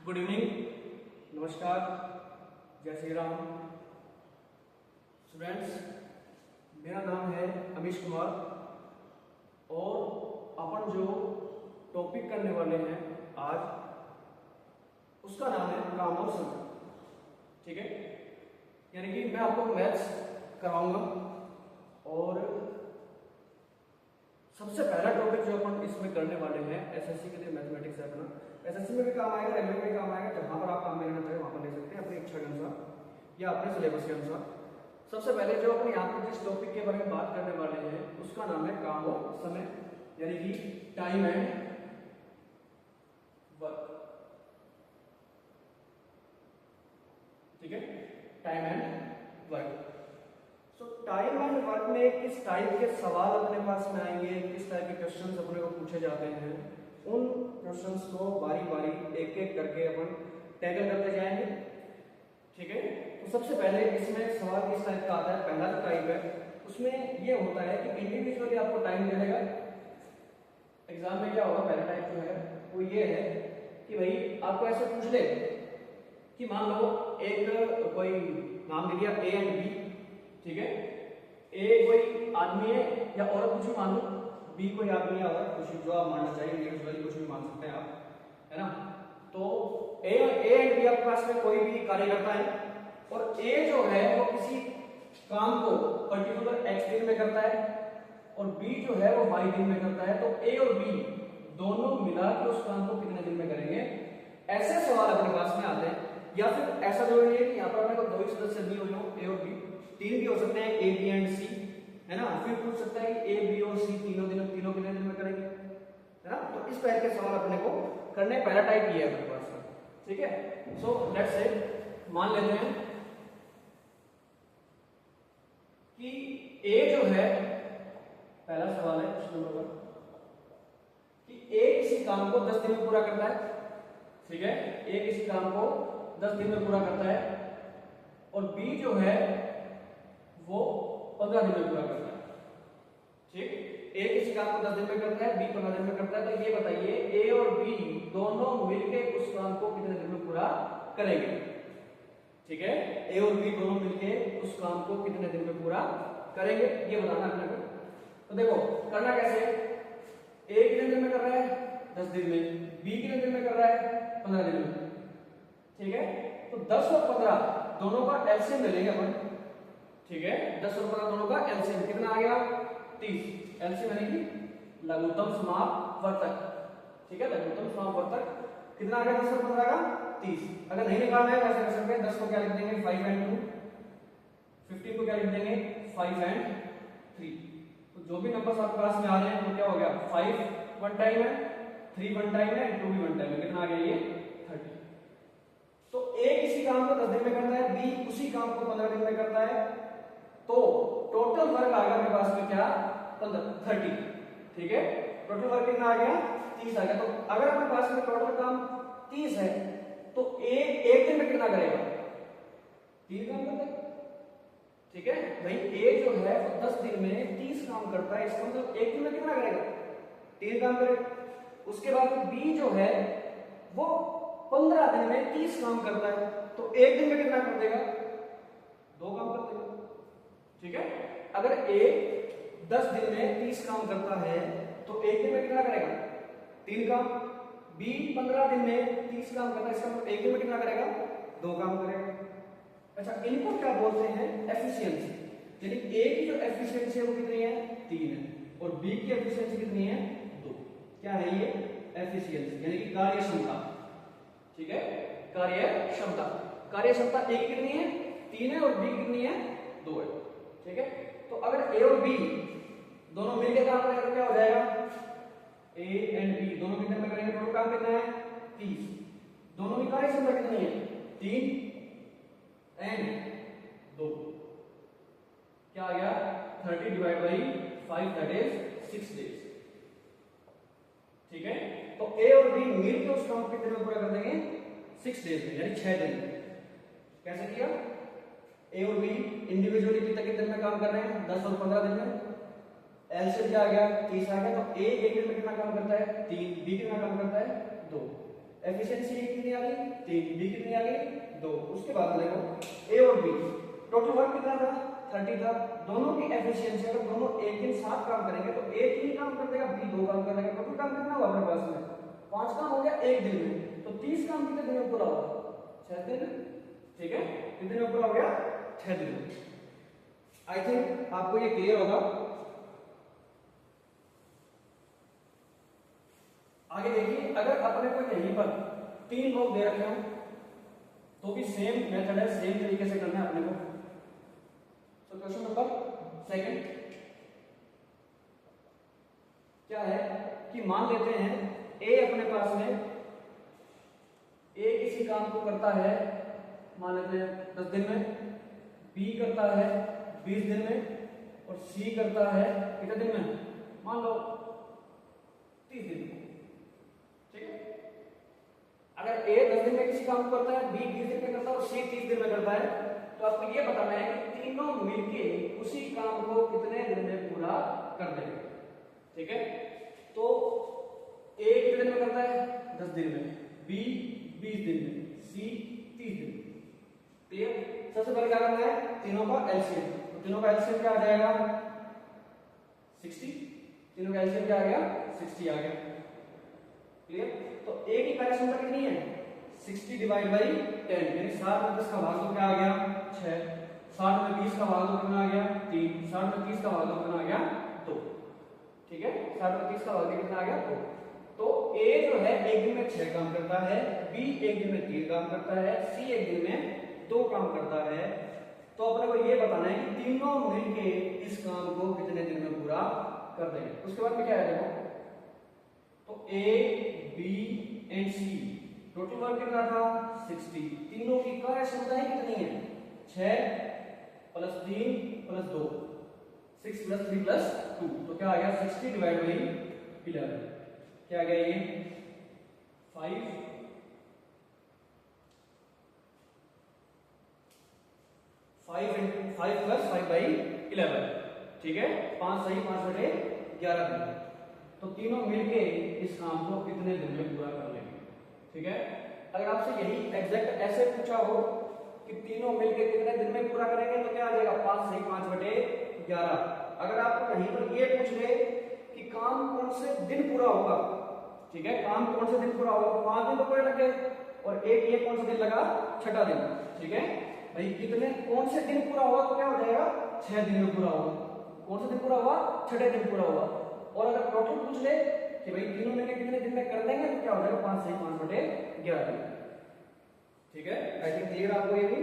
Good evening, नमस्कार, जय Shri Ram. Students, मेरा नाम है अमीश कुमार और अपन जो टॉपिक करने वाले हैं आज उसका नाम है काम और समय। ठीक है, यानी कि मैं आपको मैथ्स कराऊंगा और सबसे पहला टॉपिक जो अपन इसमें करने वाले हैं एसएससी के लिए मैथमेटिक्स है अपना। एसएससी में भी काम आएगा, रेलवे में भी काम आएगा, जहां पर आप काम लेना चाहें वहां पर ले सकते हैं अपनी इच्छा के अनुसार या अपने सिलेबस के अनुसार। सबसे पहले जो अपन यहाँ पर जिस टॉपिक के बारे में बात करने वाले हैं उसका नाम है काम और समय, यानी कि टाइम एंड वर्क। ठीक है, time and work. So time and work में किस टाइप के सवाल अपने पास में आएंगे, किस टाइप के क्वेश्चंस अपने को पूछे जाते हैं, उन क्वेश्चंस को बारी बारी एक एक करके अपन टैकल करते जाएंगे। ठीक है, तो सबसे पहले इसमें सवाल किस टाइप का आता है। पहला जो टाइप है उसमें ये होता है कि इंडिविजुअली आपको टाइम दे देगा। एग्जाम में क्या होगा, पहला टाइप जो है वो ये है कि भाई आपको ऐसे पूछ ले कि मान लो एक कोई नाम दे दिया ए एंड बी। ठीक है, ए कोई आदमी है या औरत, कुछ भी मान लो, बी कोई आदमी है औरत, कुछ जो आप मानना चाहिए, इंडिविजुअली कुछ भी मान सकते हैं आप, है ना। तो ए एंड बी आपके पास में कोई भी कार्य करता है और ए जो है वो किसी काम को पर्टिकुलर एक्स दिन में करता है और बी जो है वो वाई दिन में करता है। तो ए और बी दोनों मिला के उस काम को कितने दिन में करेंगे, ऐसे सवाल अपने पास में आते हैं। या फिर ऐसा जो है कि यहाँ पर अपने को दो ही सदस्य बी हो, ए और बी, तीन भी हो सकते हैं, ए बी एंड सी, है ना। फिर पूछ सकता है कि ए बी और सी तीनों कितने दिन में करेंगे, है ना। तो इस तरह के सवाल अपने को करने, पहला टाइप ये है अपने पास में। ठीक है, सो लेट्स से मान लेते हैं कि ए जो है, पहला सवाल है क्वेश्चन नंबर 1 कि ए किसी काम को 10 दिन में पूरा करता है। ठीक है, ए किसी काम को 10 दिन में पूरा करता है और बी जो है वो 15 दिन में पूरा करता है। ठीक, ए किसी काम को 10 दिन में करता है, बी 15 दिन में करता है। तो ये बताइए ए और बी दोनों मिलकर उस काम को कितने दिन में पूरा करेंगे। ठीक है, ए और बी दोनों मिलकर उस काम को कितने दिन में पूरा करेंगे, ये बताना अपने को। तो देखो करना कैसे, ए कितने दिन में कर रहा है 10 दिन में, बी कितने दिन में कर रहा है 15 दिन में। ठीक है, तो 10 और 15 दोनों का एलसीएम ले लेंगे अपन। ठीक है, 10 और 15 दोनों का एलसीएम कितना आ गया 30। एलसीएम यानी कि लघुत्तम समापवर्तक। ठीक है, लघुत्तम समापवर्तक कितना आ गया 10 और 15 का 30। अगर नहीं निकालना है कैसे कर सकते हैं, 10 को क्या लिख देंगे 5 एंड 2, 15 को क्या लिख देंगे 5 एंड 3। तो जो भी नंबर्स आपके पास में आ रहे हैं वो क्या हो गया, 5 वन टाइम है, 3 वन टाइम है, 2 भी वन टाइम है, कितना आ गया ये 30। तो ए किसी काम को 10 दिन में करता है, बी उसी काम को 15 दिन में करता है, तो टोटल वर्क आ गया मेरे पास में क्या 30। ठीक है, टोटल वर्क कितना आ गया 30 आ गया। तो अगर अपने पास में टोटल काम 30 है तो ए एक दिन में कितना करेगा, 3 काम करता है। ठीक है भाई, ए जो है वो 10 दिन में 30 काम करता है, इसका मतलब एक दिन में कितना करेगा 3 काम करेगा। उसके बाद बी जो है वो 15 दिन में 30 काम करता है, तो एक दिन में कितना कर देगा 2 काम कर देगा। ठीक है, अगर ए 10 दिन में 30 काम करता है तो एक दिन में कितना करेगा 3 काम। बी 15 दिन में 30 काम करता है, इसका मतलब एक दिन में कितना करेगा 2 काम करेगा। अच्छा, इनको क्या बोलते हैं एफिशिएंसी, यानी ए की जो एफिशिएंसी है वो कितनी है 3 है और बी की एफिशिएंसी कितनी है 2। क्या है ये एफिशिएंसी, यानी कि कार्य क्षमता। ठीक है, कार्य क्षमता, कार्य क्षमता ए की कितनी है 3 है और बी कितनी है 2 है। ठीक है, तो अगर ए और बी दोनों मिलकर काम करेंगे तो क्या हो जाएगा, ए एंड बी दोनों कितने में करेंगे, टोटल काम कितना है 30। दोनों की कार्य क्षमता कितनी है 3 एंड 2, क्या आ गया 30 divide by 5 that is 6 days. ठीक है, तो ए और बी मिलकर उस काम को कितने में पूरा कर देंगे 6 डेज में, यानी 6 दिन में। कैसे किया, ए और बी इंडिविजुअली कितने दिन में काम कर रहे हैं 10 और 15 दिन में। एलसीएम क्या आ गया 30 आ गया। तो ए एक दिन में कितना काम करता है 3, बी कितना काम करता है 2। एफिशिएंसी कितनी आ गई 3, बी कितनी आ गई 2। उसके बाद देखो ए और बी टोटल वर्क कितना था 30 था। दोनों की एफिशिएंसी अगर दोनों एक दिन साथ काम करेंगे तो ए 3 काम कर देगा, बी 2 काम कर देगा। टोटल काम कितना हुआ अपने पास में 5 काम हो गया एक दिन में। तो 30 काम कितने दिन में पूरा होगा 6 दिन में। ठीक है, कितने दिन में पूरा हो गया 6 दिन में। आई थिंक आपको ये क्लियर होगा। आगे देखिए, अगर अपने को यहीं पर 3 लोग दे रखे हो तो भी सेम मेथड है, सेम तरीके से करना है अपने को। तो क्वेश्चन नंबर 2 क्या है कि मान लेते हैं ए अपने पास में ए किसी काम को करता है मान लेते हैं 10 दिन में, बी करता है 20 दिन में और सी करता है कितने दिन में मान लो 30 दिन में। ठीक है, अगर ए 10 दिन में किसी काम को करता है, बी 20 दिन में करता है और सी 30 दिन में करता है, तो आपको ये बताना है कि तीनों मिलके उसी काम को कितने दिन में पूरा कर देंगे। ठीक है, तो ए कितने दिन में करता है 10 दिन में, बी 20 दिन में, सी 30 दिन में। क्लियर। सबसे पहले क्या करना है तीनों का एलसीएम। तो तीनों का एलसीएम क्या आ जाएगा 60। तीनों का एलसीएम क्या आ गया 60 आ गया। क्लियर। तो ए की कार्यक्षमता कितनी है 60 डिवाइड बाई 10 यानी 60 में 10 का भाग दो क्या आ गया 6, 60 में 20 का भाग दो कितना आ गया 3, 60 में 30 का भाग दो कितना आ गया 2। ठीक है, 60 में 30 का भाग दो कितना आ गया 2। तो ए जो है एक दिन में 6 काम करता है, बी एक दिन में 3 काम करता है, सी एक दिन में 2 काम करता है। तो अपने को ये बताना है कि तीनों मिलके इस काम को कितने दिन में पूरा कर देंगे। उसके बाद में क्या है देखो, तो A B and C total work कितना था 60। तीनों की कार्य क्षमताएं कितनी है 6 प्लस 3 प्लस 2, 6 प्लस 3 प्लस 2। तो क्या आ गया 60 डिवाइड बाई 11 क्या आ गया ये 5 प्लस 5 बाई 11। ठीक है, 5 सही 5 बटे 11 दिन। तो तीनों मिलके इस काम को कितने दिन में पूरा कर लेंगे। ठीक है, अगर आपसे यही एग्जैक्ट ऐसे पूछा हो कि तीनों मिलके कितने दिन में पूरा करेंगे तो क्या आ जाएगा 5 सही 5 बटे 11। अगर आपको कहीं पर ये पूछ ले कि काम कौन से दिन पूरा होगा, ठीक है, काम कौन से दिन पूरा होगा, 5 दिन तो पूरे लग गए और एक ये कौन सा दिन लगा 6ठा दिन। ठीक है भाई, कितने कौन से दिन पूरा होगा तो क्या हो जाएगा 6 दिन में पूरा होगा। कौन सा दिन पूरा हुआ 6ठे दिन पूरा हुआ। और अगर टोटल पूछ ले कि भाई तीनों मिलकर कितने दिन में कर देंगे तो क्या हो जाएगा 5 सही 5 बटे 11 दिन। ठीक है, आई थिंक क्लियर आपको ये भी।